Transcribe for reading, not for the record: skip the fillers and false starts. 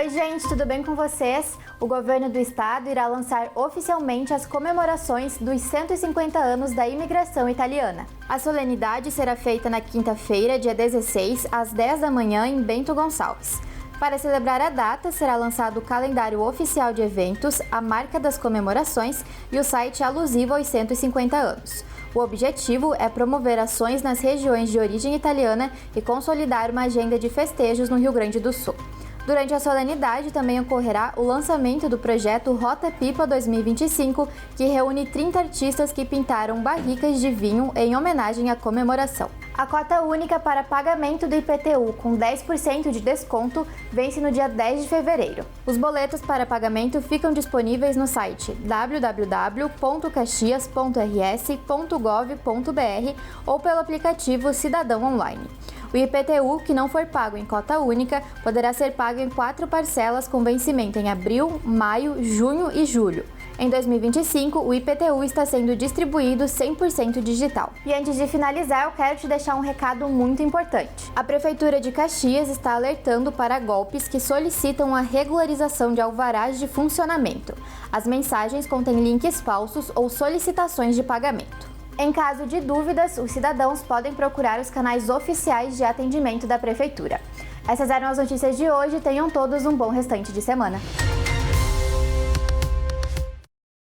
Oi gente, tudo bem com vocês? O governo do estado irá lançar oficialmente as comemorações dos 150 anos da imigração italiana. A solenidade será feita na quinta-feira, dia 16, às 10 da manhã, em Bento Gonçalves. Para celebrar a data, será lançado o calendário oficial de eventos, a marca das comemorações e o site alusivo aos 150 anos. O objetivo é promover ações nas regiões de origem italiana e consolidar uma agenda de festejos no Rio Grande do Sul. Durante a solenidade também ocorrerá o lançamento do projeto Rota Pipa 2025, que reúne 30 artistas que pintaram barricas de vinho em homenagem à comemoração. A cota única para pagamento do IPTU com 10% de desconto vence no dia 10 de fevereiro. Os boletos para pagamento ficam disponíveis no site www.caxias.rs.gov.br ou pelo aplicativo Cidadão Online. O IPTU, que não for pago em cota única, poderá ser pago em 4 parcelas com vencimento em abril, maio, junho e julho. Em 2025, o IPTU está sendo distribuído 100% digital. E antes de finalizar, eu quero te deixar um recado muito importante. A Prefeitura de Caxias está alertando para golpes que solicitam a regularização de alvarás de funcionamento. As mensagens contêm links falsos ou solicitações de pagamento. Em caso de dúvidas, os cidadãos podem procurar os canais oficiais de atendimento da Prefeitura. Essas eram as notícias de hoje. Tenham todos um bom restante de semana.